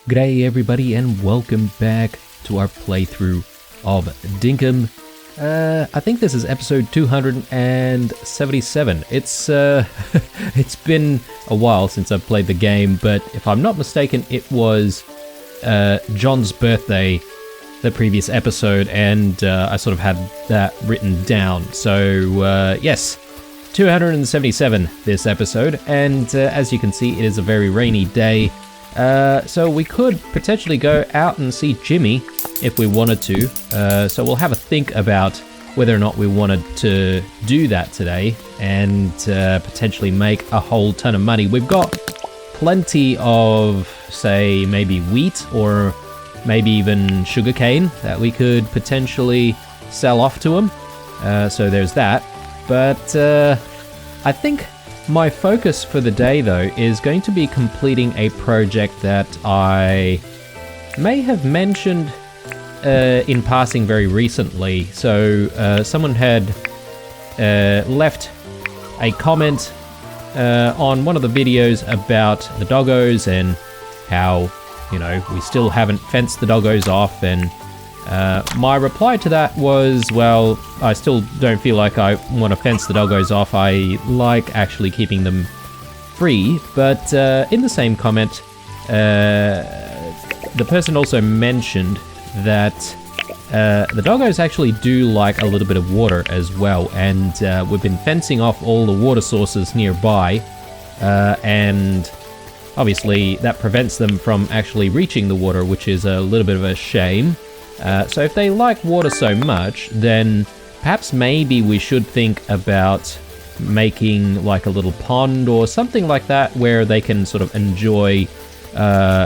G'day everybody and welcome back to our playthrough of Dinkum. I think this is episode 277. It's it's been a while since I've played the game, but if I'm not mistaken, it was John's birthday the previous episode, and I sort of had that written down. So yes, 277 this episode, and as you can see, it is a very rainy day. So we could potentially go out and see Jimmy if we wanted to. So we'll have a think about whether or not we wanted to do that today and potentially make a whole ton of money. We've got plenty of, say, maybe wheat or maybe even sugarcane that we could potentially sell off to him. So there's that. But I think my focus for the day, though, is going to be completing a project that I may have mentioned in passing very recently. So someone had left a comment on one of the videos about the doggos and how, you know, we still haven't fenced the doggos off, and my reply to that was, well, I still don't feel like I want to fence the doggos off. I like actually keeping them free. But in the same comment, the person also mentioned that the doggos actually do like a little bit of water as well. And we've been fencing off all the water sources nearby. And obviously that prevents them from actually reaching the water, which is a little bit of a shame. So if they like water so much, then perhaps maybe we should think about making like a little pond or something like that where they can sort of enjoy,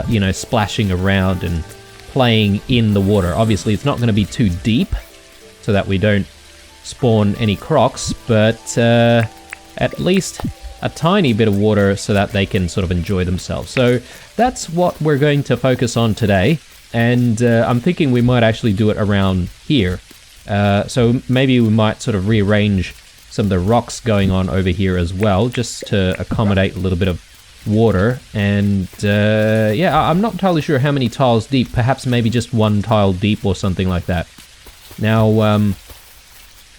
you know, splashing around and playing in the water. Obviously, it's not going to be too deep so that we don't spawn any crocs, but at least a tiny bit of water so that they can sort of enjoy themselves. So that's what we're going to focus on today. And I'm thinking we might actually do it around here. So maybe we might sort of rearrange some of the rocks going on over here as well, just to accommodate a little bit of water. And yeah, I'm not entirely sure how many tiles deep, perhaps maybe just one tile deep or something like that. Now,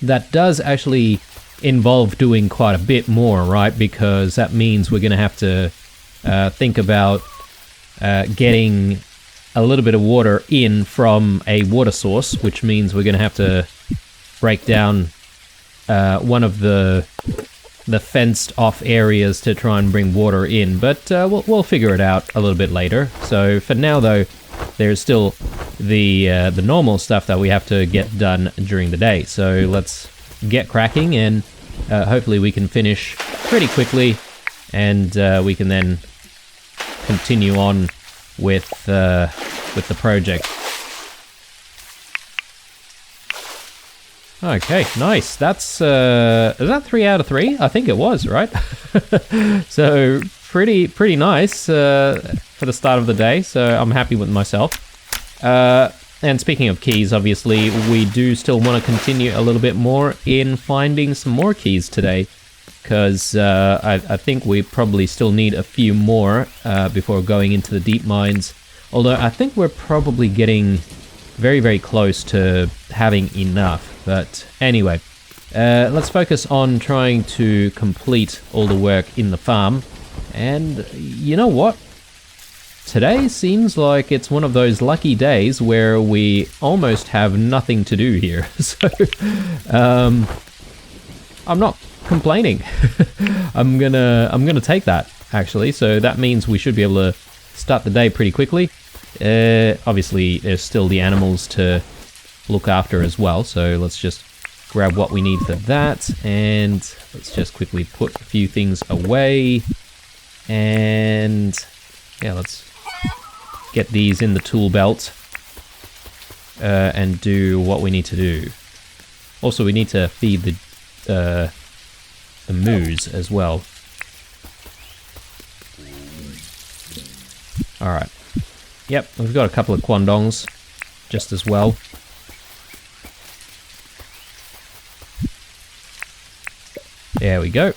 that does actually involve doing quite a bit more, right? Because that means we're going to have to think about getting a little bit of water in from a water source, which means we're going to have to break down one of the fenced off areas to try and bring water in, but we'll figure it out a little bit later. So for now, though, there's still the normal stuff that we have to get done during the day. So let's get cracking, and hopefully we can finish pretty quickly, and we can then continue on with the project. Okay, nice. That's is that 3 out of 3? I think it was, right? So pretty nice for the start of the day. So I'm happy with myself. And speaking of keys, obviously we do still want to continue a little bit more in finding some more keys today, because I think we probably still need a few more before going into the deep mines. Although I think we're probably getting very, very close to having enough. But anyway, let's focus on trying to complete all the work in the farm. And you know what? Today seems like it's one of those lucky days where we almost have nothing to do here. So I'm not complaining. I'm gonna take that, actually. So that means we should be able to start the day pretty quickly. Obviously there's still the animals to look after as well, so let's just grab what we need for that, and let's just quickly put a few things away, and yeah, let's get these in the tool belt and do what we need to do. Also, we need to feed the moose as well. Alright. Yep, we've got a couple of quandongs just as well. There we go.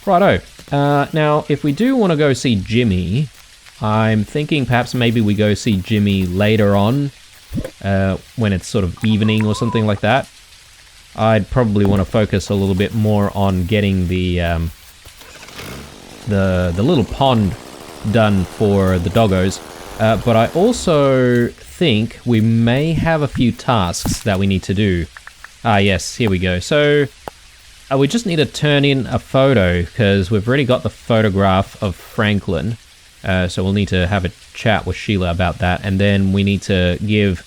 Righto. Now, if we do want to go see Jimmy, I'm thinking perhaps maybe we go see Jimmy later on, when it's sort of evening or something like that. I'd probably want to focus a little bit more on getting the little pond done for the doggos. But I also think we may have a few tasks that we need to do. Ah, yes, here we go. So we just need to turn in a photo because we've already got the photograph of Franklin. So we'll need to have a chat with Sheila about that. And then we need to give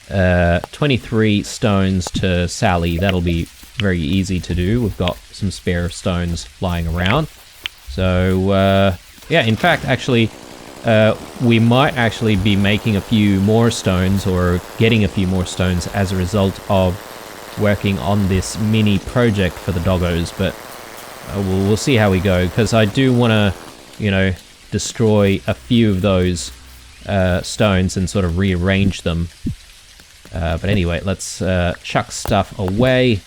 23 stones to Sally. That'll be very easy to do. We've got some spare stones lying around. So, yeah, in fact, actually, we might actually be making a few more stones or getting a few more stones as a result of working on this mini project for the doggos. But we'll see how we go, because I do want to, you know, destroy a few of those stones and sort of rearrange them. But anyway, let's chuck stuff away.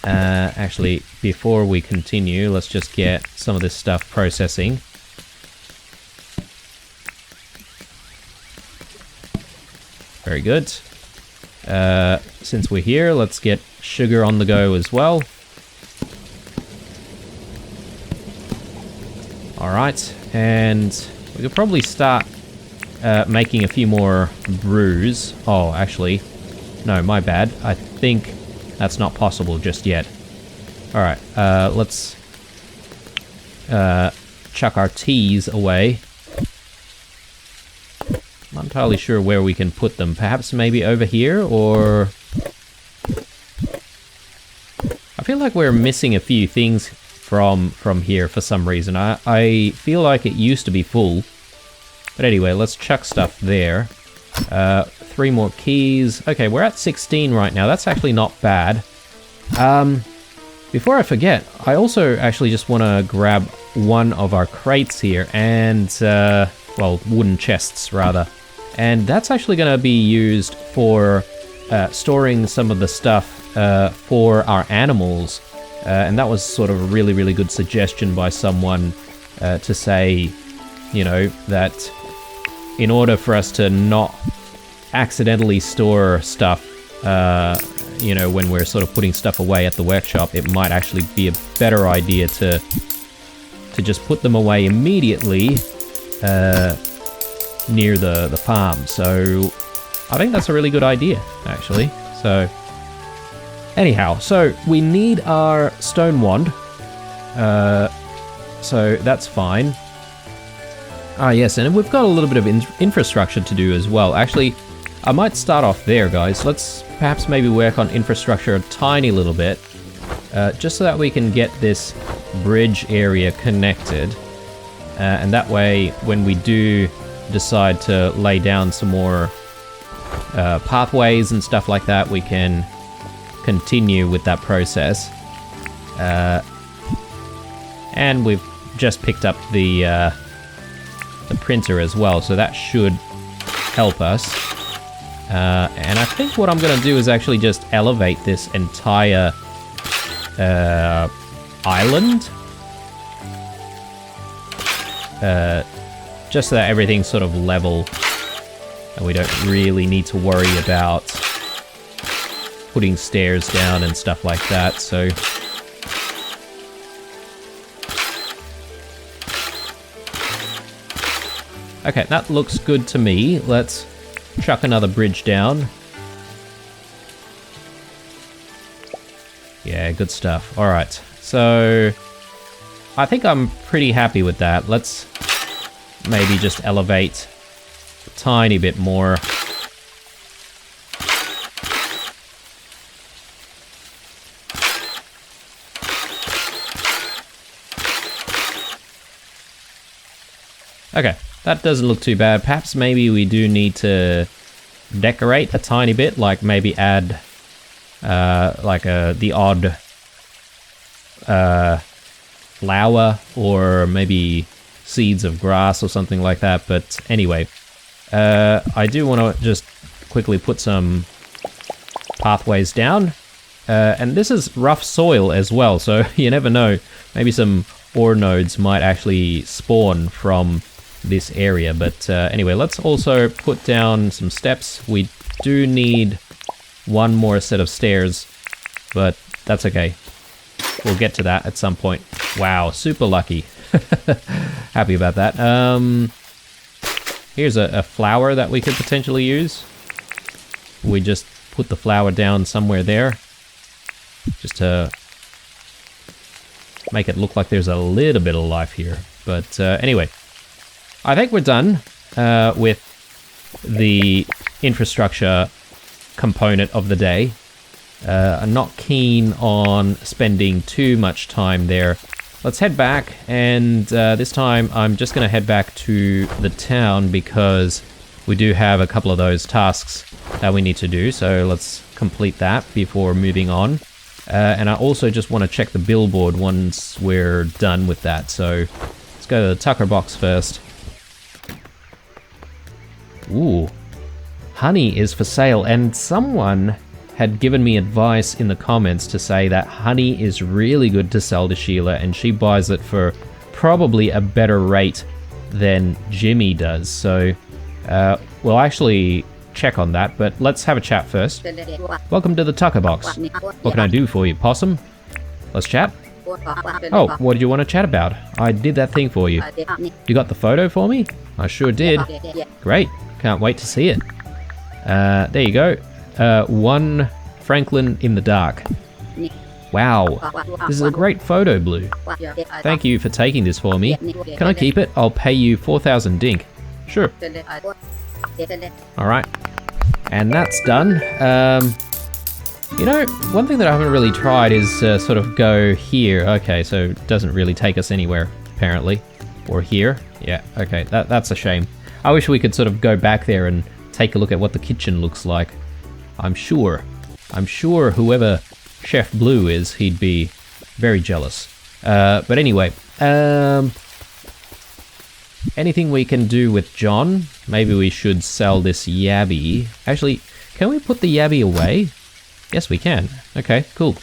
Actually, before we continue, let's just get some of this stuff processing. Very good. Since we're here, let's get sugar on the go as well. Alright, and we could probably start making a few more brews. Oh, actually, no, my bad. I think that's not possible just yet. Alright, let's chuck our teas away. I'm not entirely sure where we can put them. Perhaps maybe over here, or... I feel like we're missing a few things from here for some reason. I feel like it used to be full. But anyway, let's chuck stuff there. 3 more keys. Okay, we're at 16 right now. That's actually not bad. Before I forget, I also actually just want to grab one of our crates here and, well, wooden chests rather. And that's actually going to be used for storing some of the stuff for our animals. And that was sort of a really, really good suggestion by someone to say, you know, that in order for us to not accidentally store stuff, you know, when we're sort of putting stuff away at the workshop, it might actually be a better idea to just put them away immediately near the farm. So I think that's a really good idea, actually. So anyhow, so we need our stone wand. So that's fine. Ah, yes, and we've got a little bit of infrastructure to do as well. Actually, I might start off there, guys. Let's perhaps maybe work on infrastructure a tiny little bit, just so that we can get this bridge area connected. And that way, when we do decide to lay down some more pathways and stuff like that, we can continue with that process. And we've just picked up the printer as well, so that should help us. And I think what I'm going to do is actually just elevate this entire island. Just so that everything's sort of level and we don't really need to worry about putting stairs down and stuff like that. So okay, that looks good to me. Let's chuck another bridge down. Yeah, good stuff. All right, so I think I'm pretty happy with that. Let's maybe just elevate a tiny bit more. Okay, that doesn't look too bad. Perhaps maybe we do need to decorate a tiny bit, like maybe add like the odd flower or maybe seeds of grass or something like that. But anyway, I do want to just quickly put some pathways down. And this is rough soil as well, so you never know. Maybe some ore nodes might actually spawn from this area. But anyway, let's also put down some steps. We do need one more set of stairs, but that's okay. We'll get to that at some point. Wow, super lucky. Happy about that. Here's a flower that we could potentially use. We just put the flower down somewhere there, just to make it look like there's a little bit of life here. But anyway, I think we're done with the infrastructure component of the day. I'm not keen on spending too much time there. Let's head back, and this time I'm just going to head back to the town because we do have a couple of those tasks that we need to do, so let's complete that before moving on. And I also just want to check the billboard once we're done with that, so let's go to the Tucker box first. Ooh, honey is for sale, and someone had given me advice in the comments to say that honey is really good to sell to Sheila, and she buys it for probably a better rate than Jimmy does. So we'll actually check on that, but let's have a chat first. Welcome to the Tucker box. What can I do for you, Possum? Let's chat. Oh, what did you want to chat about? I did that thing for you. You got the photo for me? I sure did. Great. Can't wait to see it. There you go. One Franklin in the dark. Wow, this is a great photo, Blue. Thank you for taking this for me. Can I keep it? I'll pay you 4,000 dink. Sure. Alright. And that's done. You know, one thing that I haven't really tried is sort of go here. Okay, so it doesn't really take us anywhere, apparently. Or here. Yeah, okay, that's a shame. I wish we could sort of go back there and take a look at what the kitchen looks like. I'm sure whoever Chef Blue is, he'd be very jealous. But anyway, anything we can do with John? Maybe we should sell this yabby. Actually, can we put the yabby away? Yes, we can. Okay, cool.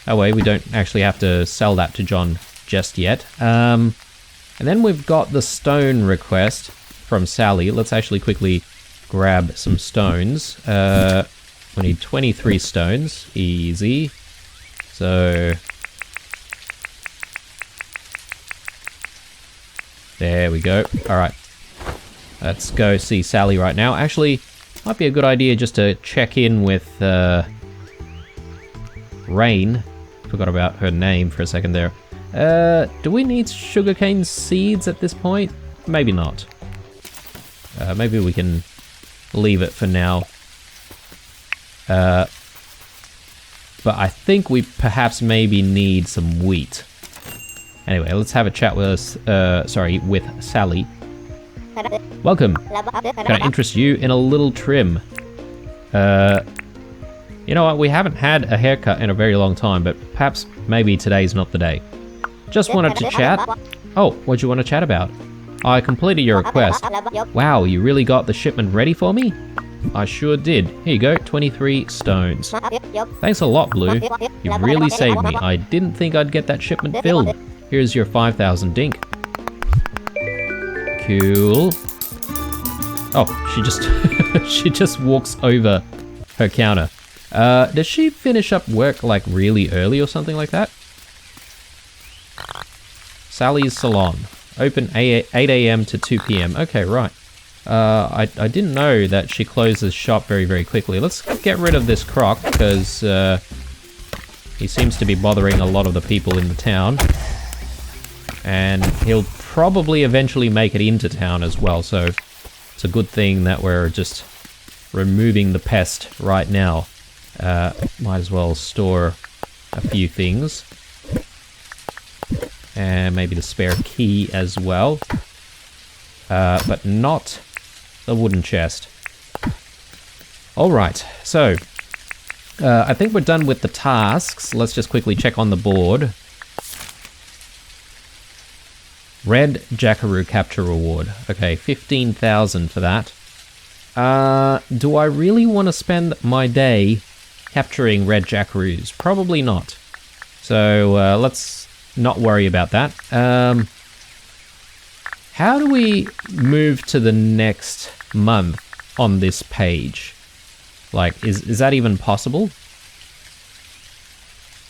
That way we don't actually have to sell that to John just yet. And then we've got the stone request from Sally. Let's actually quickly grab some stones. We need 23 stones. Easy. So there we go. Alright. Let's go see Sally right now. Actually, might be a good idea just to check in with Rain. Forgot about her name for a second there. Do we need sugarcane seeds at this point? Maybe not. Maybe we can leave it for now. But I think we perhaps maybe need some wheat. Anyway, let's have a chat with with Sally. Welcome. Can I interest you in a little trim? You know what? We haven't had a haircut in a very long time, but perhaps maybe today's not the day. Just wanted to chat. Oh, what'd you want to chat about? I completed your request. Wow, you really got the shipment ready for me? I sure did. Here you go, 23 stones. Thanks a lot, Blue. You really saved me. I didn't think I'd get that shipment filled. Here's your 5,000 dink. Cool. Oh, she just she just walks over her counter. Does she finish up work like really early or something like that? Sally's Salon. Open 8 a.m. to 2 p.m. Okay, right. I didn't know that she closes shop very, very quickly. Let's get rid of this croc, because he seems to be bothering a lot of the people in the town. And he'll probably eventually make it into town as well, so it's a good thing that we're just removing the pest right now. Might as well store a few things. And maybe the spare key as well. But not the wooden chest. Alright, so I think we're done with the tasks. Let's just quickly check on the board. Red Jackaroo Capture Reward. Okay, 15,000 for that. Do I really want to spend my day capturing red jackaroos? Probably not. So let's not worry about that. How do we move to the next month on this page? Like, is that even possible?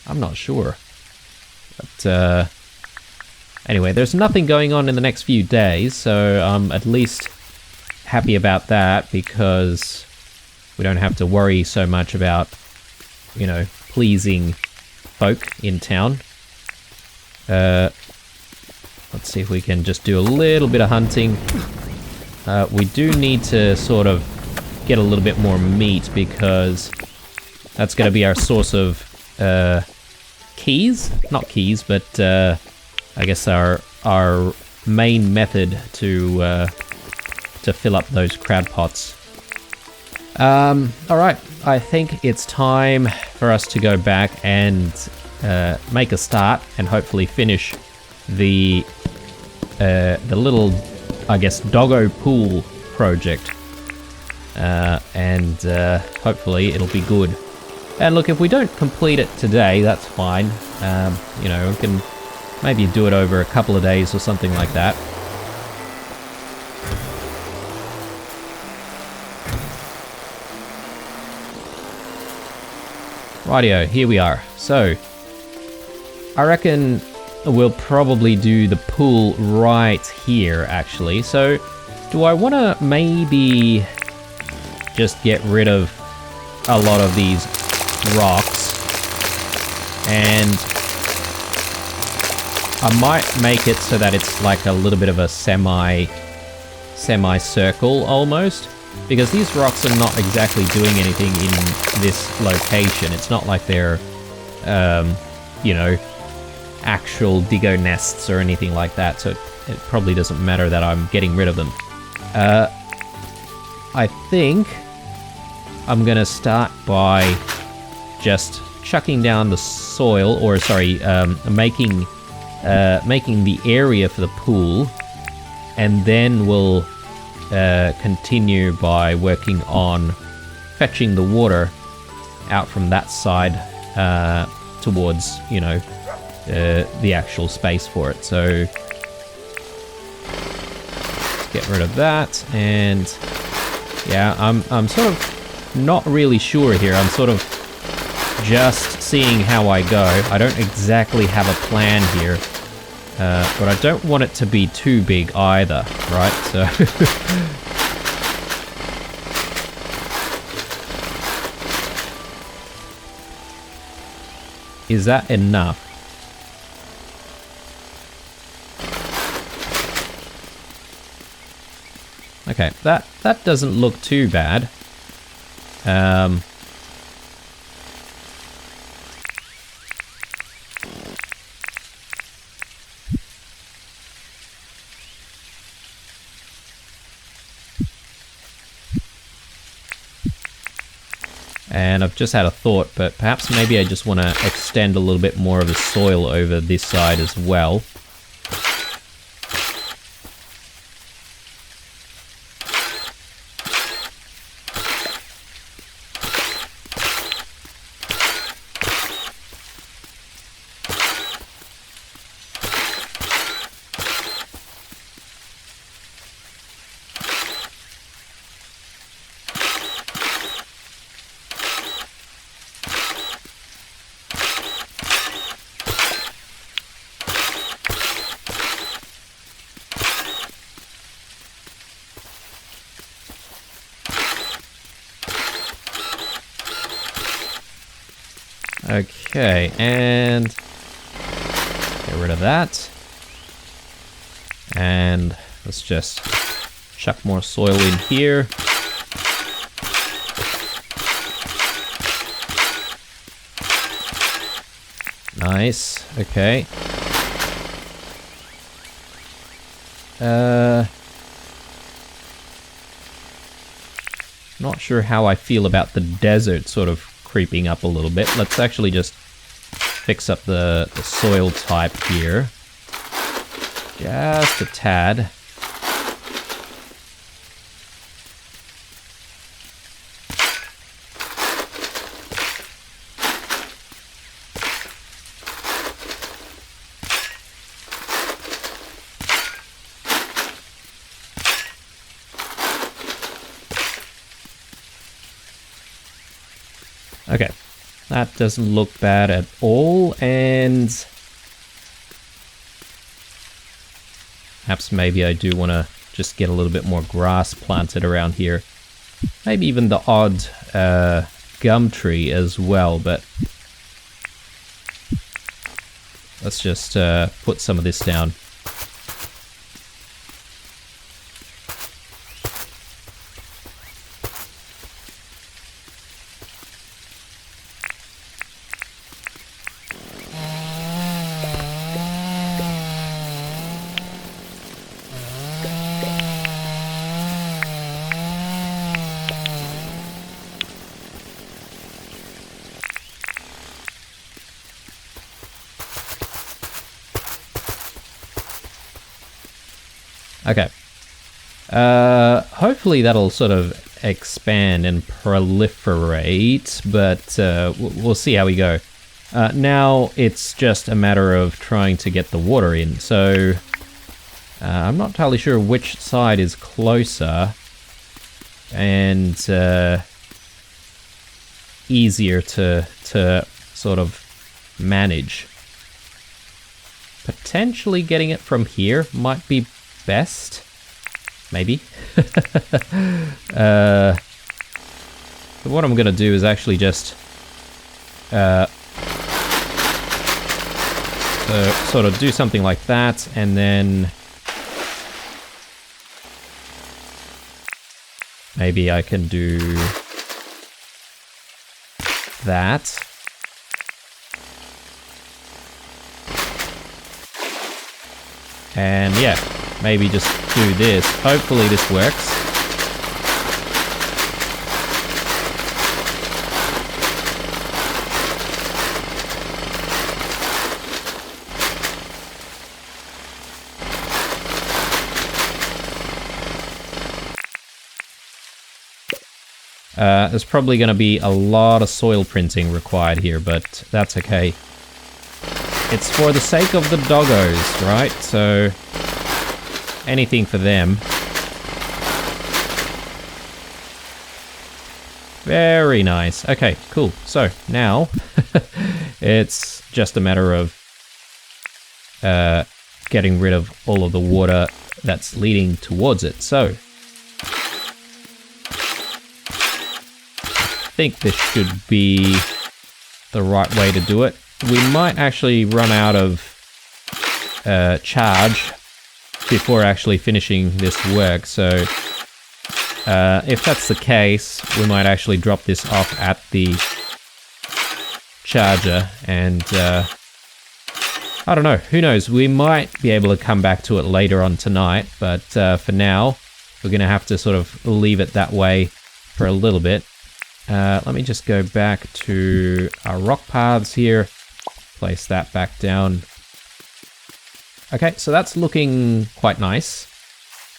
I'm not sure. But anyway, there's nothing going on in the next few days, so I'm at least happy about that because we don't have to worry so much about, you know, pleasing folk in town. Let's see if we can just do a little bit of hunting. We do need to sort of get a little bit more meat because that's going to be our source of keys? Not keys, but I guess our main method to fill up those crab pots. Alright, I think it's time for us to go back and make a start and hopefully finish the little, I guess, Doggo pool project. And hopefully it'll be good. And look, if we don't complete it today, that's fine. You know, we can maybe do it over a couple of days or something like that. Rightio, here we are. So, I reckon we'll probably do the pool right here, actually. So, do I want to maybe just get rid of a lot of these rocks? And I might make it so that it's like a little bit of a semi-circle almost. Because these rocks are not exactly doing anything in this location. It's not like they're, you know, actual Doggo nests or anything like that. So it probably doesn't matter that I'm getting rid of them. I think I'm going to start by just chucking down the soil, or sorry, making the area for the pool. And then we'll continue by working on fetching the water out from that side towards, you know, the actual space for it. So let's get rid of that. And yeah, I'm sort of not really sure here. I'm sort of just seeing how I go. I don't exactly have a plan here. But I don't want it to be too big either, right? So is that enough? Okay, that doesn't look too bad. And I've just had a thought, but perhaps maybe I just want to extend a little bit more of the soil over this side as well. Okay, and get rid of that. And let's just chuck more soil in here. Nice, okay. Not sure how I feel about the desert sort of creeping up a little bit. Let's actually just fix up the soil type here. Just a tad. Okay, that doesn't look bad at all, and perhaps maybe I do want to just get a little bit more grass planted around here. Maybe even the odd gum tree as well, but let's just put some of this down. Okay. Hopefully that'll sort of expand and proliferate, but we'll see how we go. Now it's just a matter of trying to get the water in, so I'm not entirely sure which side is closer and easier to sort of manage. Potentially getting it from here might be best, maybe. But what I'm gonna do is actually just sort of do something like that, and then maybe I can do that. And yeah, maybe just do this. Hopefully this works. There's probably going to be a lot of soil printing required here, but that's okay. It's for the sake of the doggos, right? So anything for them. Very nice. Okay, cool. So now it's just a matter of getting rid of all of the water that's leading towards it. So I think this should be the right way to do it. We might actually run out of charge before actually finishing this work, so if that's the case, we might actually drop this off at the charger, and I don't know, who knows, we might be able to come back to it later on tonight, but for now, we're going to have to sort of leave it that way for a little bit. Let me just go back to our rock paths here. Place that back down. Okay, so that's looking quite nice.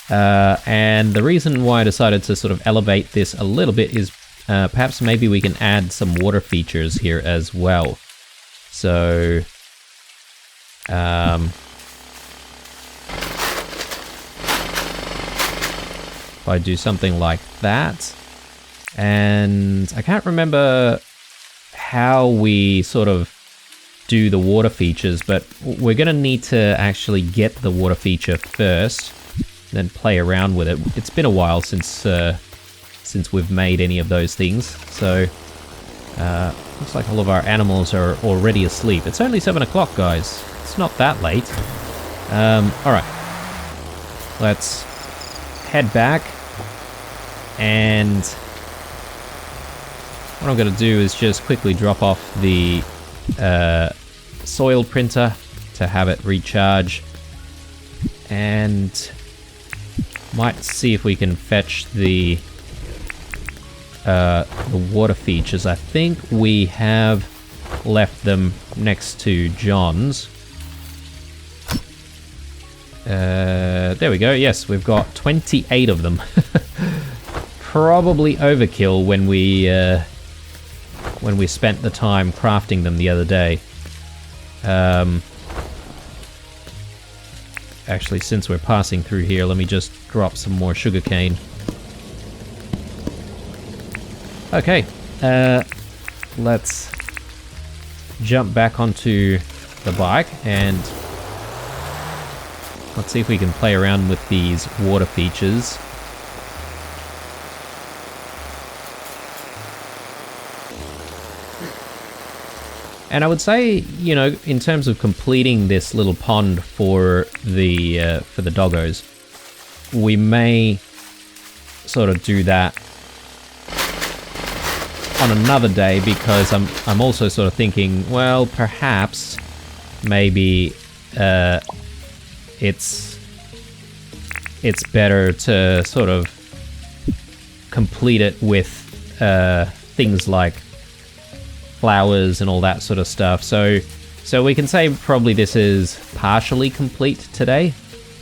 And the reason why I decided to sort of elevate this a little bit is perhaps maybe we can add some water features here as well. So if I do something like that, and I can't remember how we sort of do the water features, but we're going to need to actually get the water feature first, then play around with it. It's been a while since we've made any of those things, so looks like all of our animals are already asleep. It's only 7 o'clock, guys. It's not that late. Alright. Let's head back, and what I'm going to do is just quickly drop off the soil printer to have it recharge, and might see if we can fetch the water features. I think we have left them next to John's. There we go. Yes, we've got 28 of them. Probably overkill when we spent the time crafting them the other day. Actually, since we're passing through here, let me just drop some more sugarcane. Okay, let's jump back onto the bike and let's see if we can play around with these water features. And I would say, you know, in terms of completing this little pond for the doggos, we may sort of do that on another day, because I'm also sort of thinking, well, perhaps maybe it's better to sort of complete it with things like flowers and all that sort of stuff. So we can say probably this is partially complete today,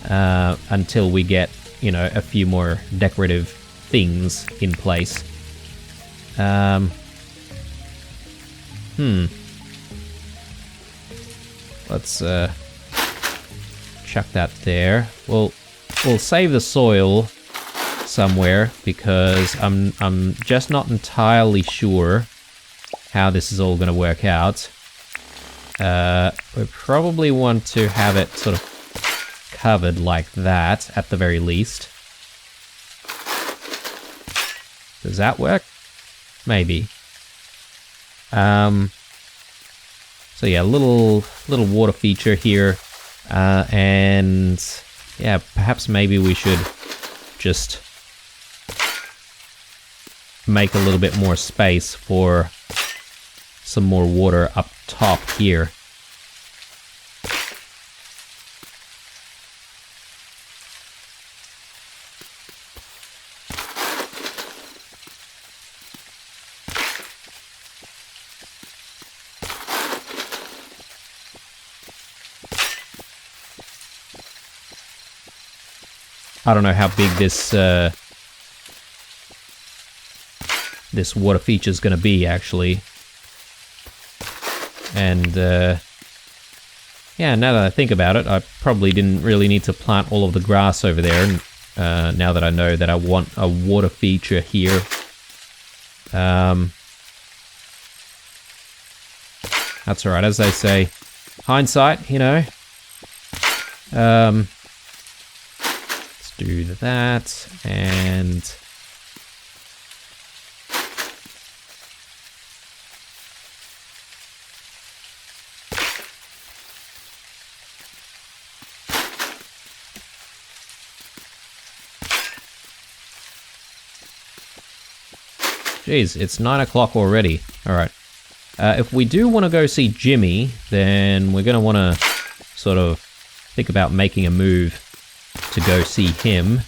until we get, you know, a few more decorative things in place. Let's chuck that there. We'll save the soil somewhere, because I'm just not entirely sure how this is all going to work out. We probably want to have it sort of covered like that at the very least. Does that work? Maybe. So yeah, little water feature here, and yeah, perhaps maybe we should just make a little bit more space for some more water up top here. I don't know how big this this water feature is going to be, actually. And yeah, now that I think about it, I probably didn't really need to plant all of the grass over there. And now that I know that I want a water feature here, that's all right. As they say, hindsight, you know. Let's do that, and jeez, it's 9 o'clock already. All right. If we do want to go see Jimmy, then we're going to want to sort of think about making a move to go see him.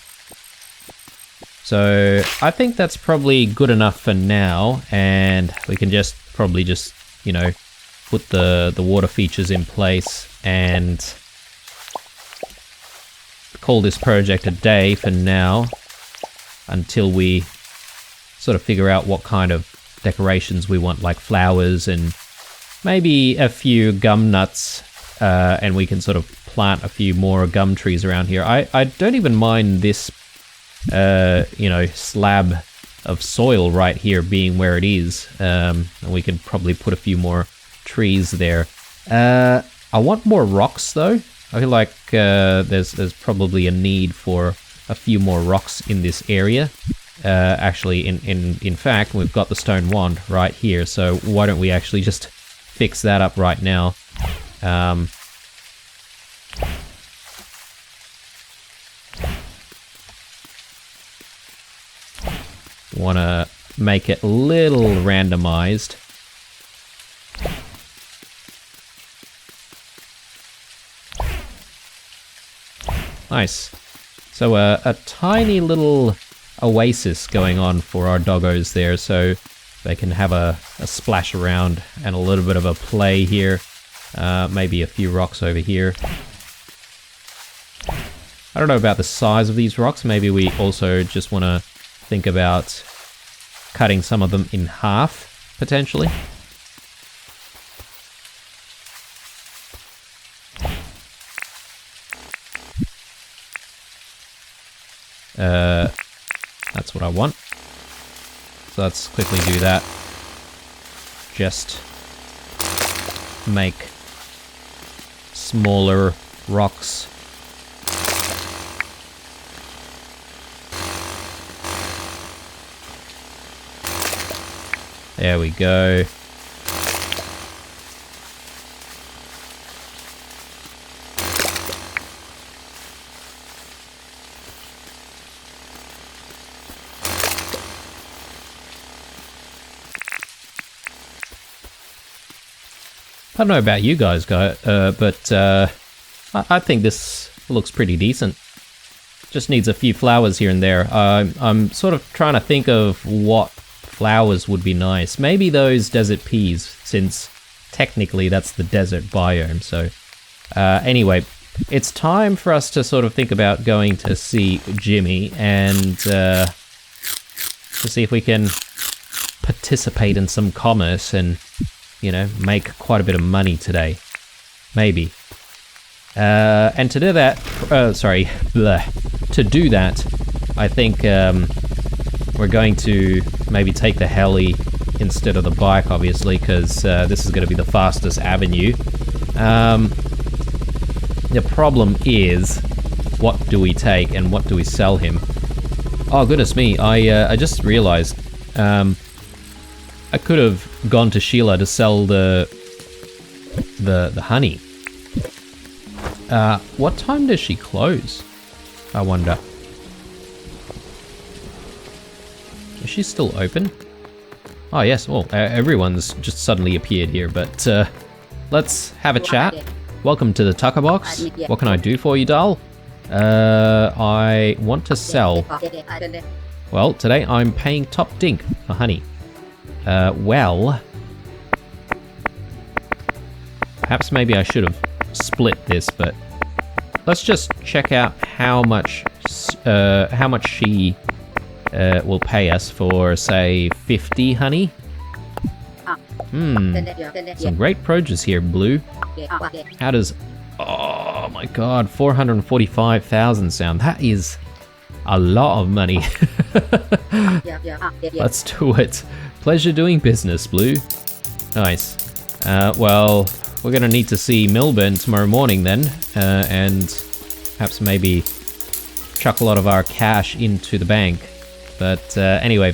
So I think that's probably good enough for now, and we can probably just, you know, put the water features in place and call this project a day for now, until we sort of figure out what kind of decorations we want, like flowers and maybe a few gum nuts, and we can sort of plant a few more gum trees around here. I don't even mind this, you know, slab of soil right here being where it is, and we can probably put a few more trees there. I want more rocks though. I feel like there's probably a need for a few more rocks in this area. Actually, in fact, we've got the stone wand right here, so why don't we actually just fix that up right now? Want to make it a little randomized. Nice. So a tiny little oasis going on for our doggos there, so they can have a splash around and a little bit of a play here. Maybe a few rocks over here. I don't know about the size of these rocks. Maybe we also just want to think about cutting some of them in half, potentially. That's what I want. So let's quickly do that. just make smaller rocks. There we go. I don't know about you guys, but I think this looks pretty decent. Just needs a few flowers here and there. I'm sort of trying to think of what flowers would be nice. Maybe those desert peas, since technically that's the desert biome. So anyway, it's time for us to sort of think about going to see Jimmy and to see if we can participate in some commerce and, you know, make quite a bit of money today. Maybe. And to do that, to do that, I think we're going to maybe take the heli instead of the bike, obviously, because this is going to be the fastest avenue. The problem is, what do we take and what do we sell him? Oh, goodness me, I just realized I could have gone to Sheila to sell the honey. What time does she close? I wonder. Is she still open? Oh yes, well, everyone's just suddenly appeared here, but let's have a chat. Welcome to the Tucker Box. What can I do for you, doll? I want to sell. Well, today I'm paying top dink for honey. Well, perhaps maybe I should have split this, but let's just check out how much she will pay us for, say, 50 honey. Some great produce here, Blue. How does... Oh my god, 445,000 sound. That is a lot of money. Let's do it. Pleasure doing business, Blue. Nice. Well, we're gonna need to see Milburn tomorrow morning then, and perhaps maybe chuck a lot of our cash into the bank. But anyway,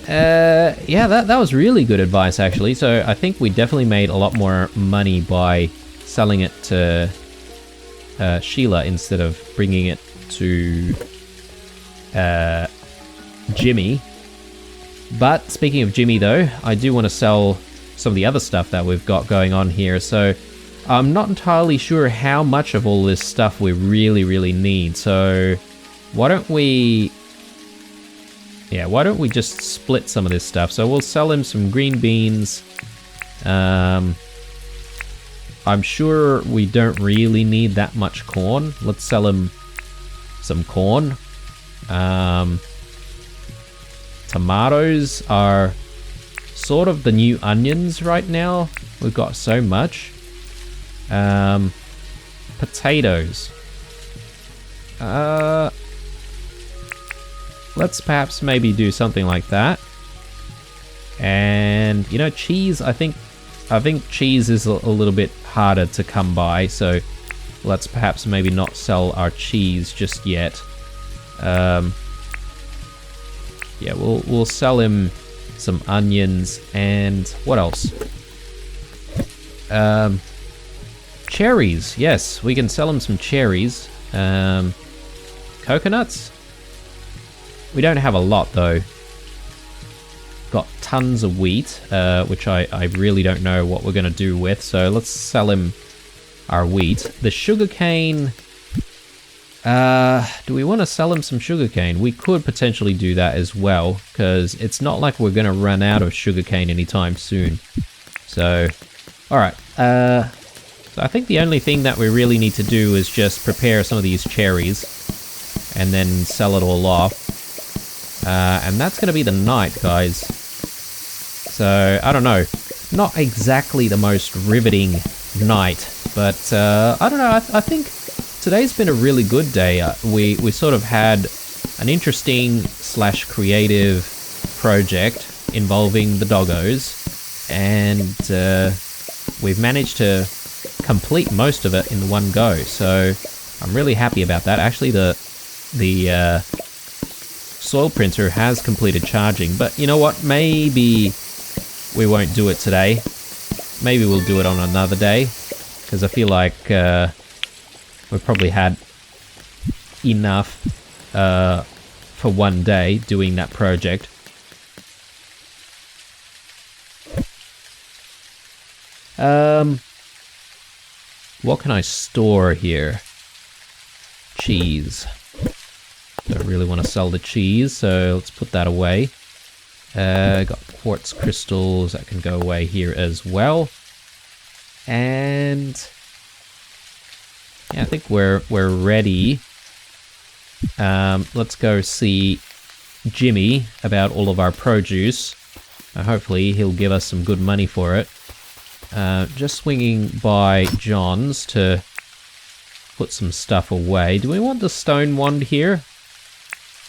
yeah, that was really good advice, actually. So I think we definitely made a lot more money by selling it to Sheila instead of bringing it to Jimmy. But speaking of Jimmy, though, I do want to sell some of the other stuff that we've got going on here. So I'm not entirely sure how much of all this stuff we really need. So why don't we... Yeah, why don't we just split some of this stuff? So we'll sell him some green beans. I'm sure we don't really need that much corn. Let's sell him some corn. Tomatoes are sort of the new onions right now. We've got so much. Potatoes. Let's perhaps maybe do something like that. And, you know, cheese, I think cheese is a little bit harder to come by, so let's perhaps maybe not sell our cheese just yet. Yeah, we'll sell him some onions and what else? Cherries, yes, we can sell him some cherries. Coconuts? We don't have a lot though. Got tons of wheat, which I really don't know what we're gonna do with, so let's sell him our wheat. The sugarcane, do we want to sell him some sugarcane? We could potentially do that as well, because it's not like we're gonna run out of sugarcane anytime soon. So, alright, so I think the only thing that we really need to do is just prepare some of these cherries and then sell it all off. And that's going to be the night, guys. So, I don't know. Not exactly the most riveting night, but I don't know. I think today's been a really good day. We sort of had an interesting / creative project involving the doggos. and we've managed to complete most of it in one go, so I'm really happy about that. Actually, the soil printer has completed charging, but you know what? Maybe we won't do it today. Maybe we'll do it on another day, because I feel like we've probably had enough for one day doing that project. What can I store here? Cheese. Don't really want to sell the cheese, so let's put that away. Got quartz crystals that can go away here as well. And yeah, I think we're ready. Let's go see Jimmy about all of our produce. Hopefully he'll give us some good money for it. Just swinging by John's to put some stuff away. Do we want the stone wand here?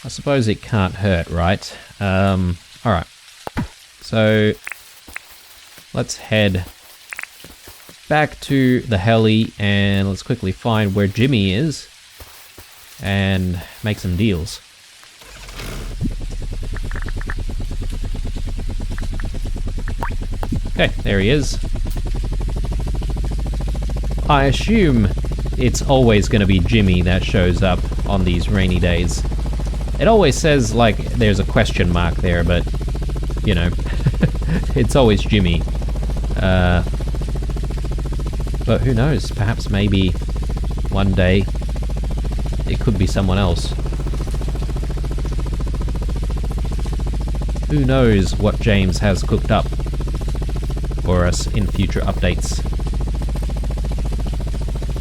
I suppose it can't hurt, right? Alright. So, let's head back to the heli and let's quickly find where Jimmy is and make some deals. Okay, there he is. I assume it's always going to be Jimmy that shows up on these rainy days. It always says, like, there's a question mark there, but, you know, it's always Jimmy. But who knows? Perhaps maybe one day it could be someone else. Who knows what James has cooked up for us in future updates.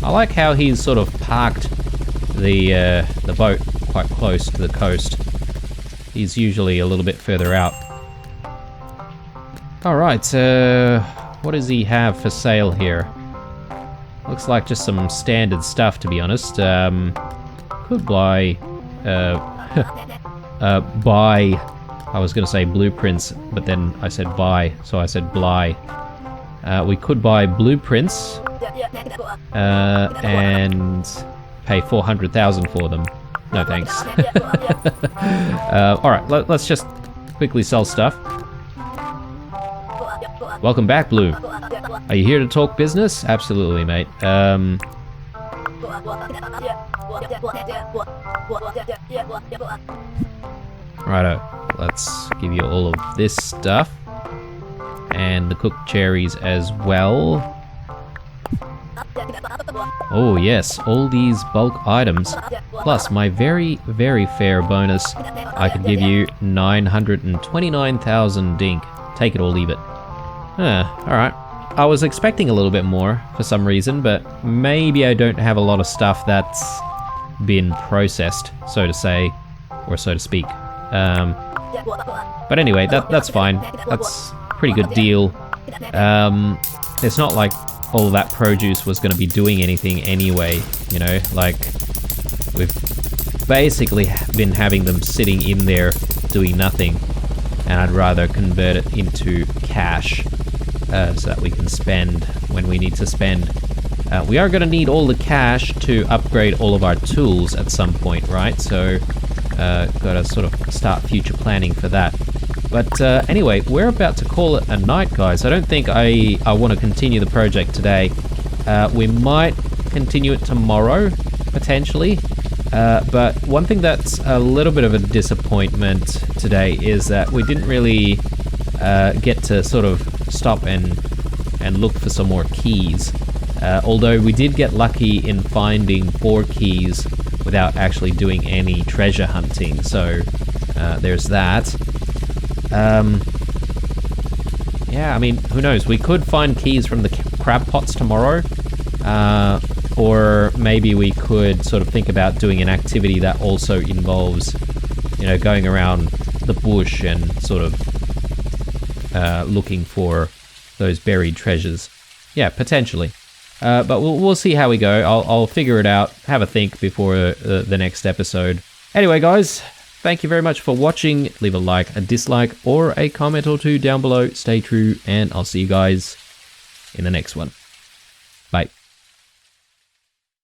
I like how he's sort of parked the boat quite close to the coast. He's usually a little bit further out. Alright, what does he have for sale here? Looks like just some standard stuff, to be honest. Could buy... buy... I was going to say blueprints, but then I said buy, so I said bly. We could buy blueprints and pay 400,000 for them. No thanks. Alright, let's just quickly sell stuff. Welcome back, Blue. Are you here to talk business? Absolutely, mate. Righto, let's give you all of this stuff. And the cooked cherries as well. Oh yes, all these bulk items. Plus my very, very fair bonus. I could give you 929,000 dink. Take it or leave it. Alright. I was expecting a little bit more for some reason, but maybe I don't have a lot of stuff that's been processed, so to say, or so to speak. But anyway, that's fine. That's a pretty good deal. It's not like all that produce was going to be doing anything anyway, you know, like we've basically been having them sitting in there doing nothing, and I'd rather convert it into cash so that we can spend when we need to spend. We are going to need all the cash to upgrade all of our tools at some point, right? So got to sort of start future planning for that. But anyway, we're about to call it a night, guys. I don't think I want to continue the project today. We might continue it tomorrow, potentially. But one thing that's a little bit of a disappointment today is that we didn't really get to sort of stop and look for some more keys. Although we did get lucky in finding 4 keys without actually doing any treasure hunting. So there's that. Yeah, I mean, who knows? We could find keys from the crab pots tomorrow. Or maybe we could sort of think about doing an activity that also involves, you know, going around the bush and sort of looking for those buried treasures. Yeah, potentially. But we'll see how we go. I'll figure it out, have a think before the next episode. Anyway, guys, thank you very much for watching. Leave a like, a dislike, or a comment or two down below. Stay true, and I'll see you guys in the next one. Bye.